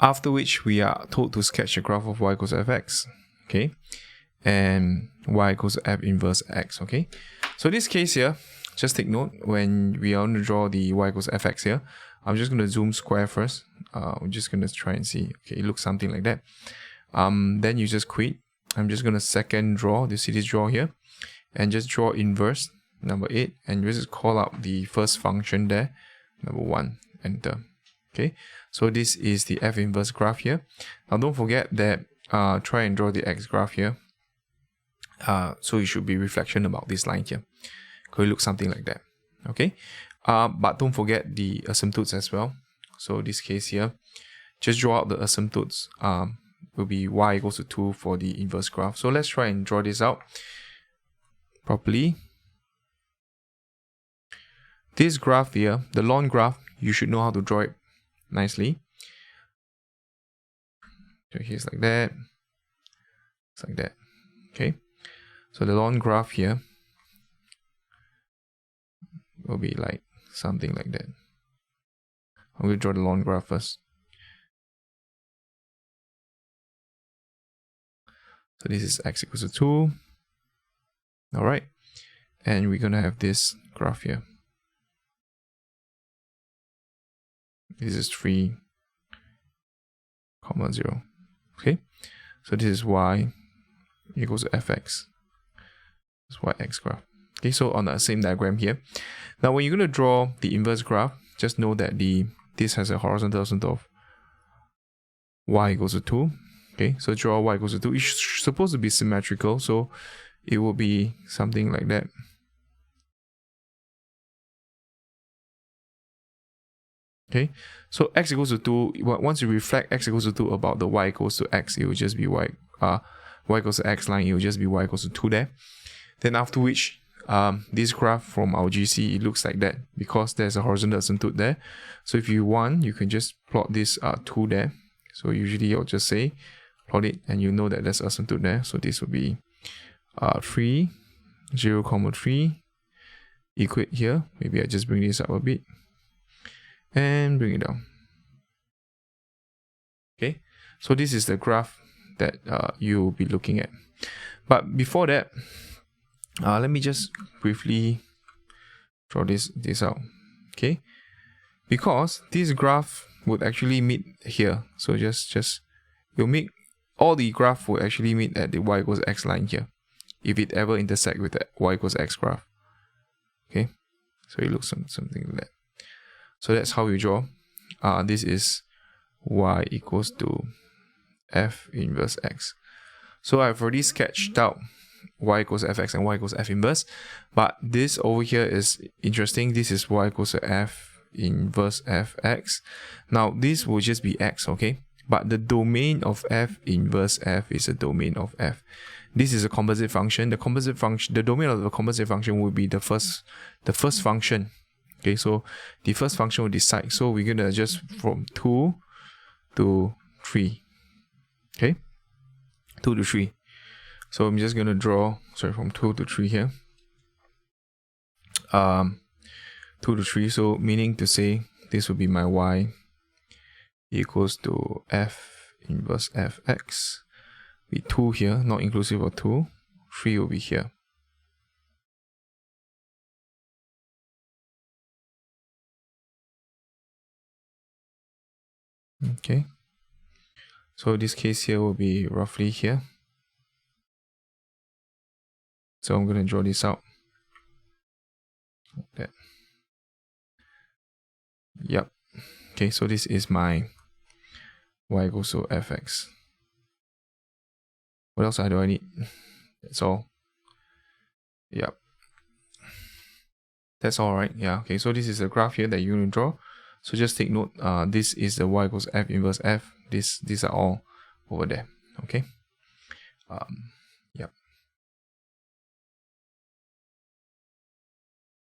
After which we are told to sketch a graph of y equals fx, okay, and y equals f inverse x, okay. So this case here, just take note when we are going to draw the y equals fx here, I'm just going to zoom square first. I'm just going to try and see. Okay, it looks something like that. Then you just quit. I'm just going to second draw. Do you see this draw here? And just draw inverse, number 8. And just call out the first function there, number 1. Enter. Okay, so this is the f inverse graph here. Now don't forget that try and draw the x graph here. So it should be reflection about this line here. Could look something like that. Okay, but don't forget the asymptotes as well. So this case here, just draw out the asymptotes. Will be y equals to 2 for the inverse graph. So let's try and draw this out properly. This graph here, the long graph, you should know how to draw it nicely. So here's like that. It's like that. Okay. So the long graph here will be like something like that. I'm going to draw the long graph first. So this is x equals to 2. Alright. And we're going to have this graph here. This is 3, 0. Okay. So this is y equals to fx. This is yx graph. Okay, so on the same diagram here. Now when you're going to draw the inverse graph, just know that this has a horizontal asymptote of y equals to 2. Okay, so draw y equals to 2. It's supposed to be symmetrical, so it will be something like that. Okay, so x equals to 2, once you reflect x equals to 2 about the y equals to x, it will just be y equals to x line, it will just be y equals to 2 there. Then after which, this graph from our GC, it looks like that because there's a horizontal asymptote there. So if you want, you can just plot this 2 there. So usually I'll just say, plot it, and you know that there's asymptote there. So this will be 3, 0, 3, equate here. Maybe I just bring this up a bit and bring it down. Okay, so this is the graph that you'll be looking at. But before that, let me just briefly draw this out. Okay, because this graph would actually meet here. So just you'll make all the graph will actually meet at the y equals x line here, if it ever intersect with the y equals x graph. Okay, so it looks something like that. So that's how you draw. This is y equals to f inverse x. So I've already sketched out y equals fx and y equals f inverse, but this over here is interesting. This is y equals to f inverse fx. Now this will just be x, okay? But the domain of f inverse f is a domain of f. This is a composite function. The domain of the composite function will be the first function. Okay, so the first function will decide. So we're gonna adjust from 2 to 3. Okay, 2 to 3. So I'm just gonna draw, from 2 to 3 here. 2 to 3. So meaning to say this will be my y equals to f inverse fx. With 2 here, not inclusive of 2. 3 will be here. Okay, so this case here will be roughly here. So I'm going to draw this out like that. Yep. Okay, so this is my y equals to fx. What else do I need? That's all. Yep. That's all, right? Yeah. Okay, so this is a graph here that you're going to draw. So just take note, this is the y equals f inverse f. These are all over there. Okay.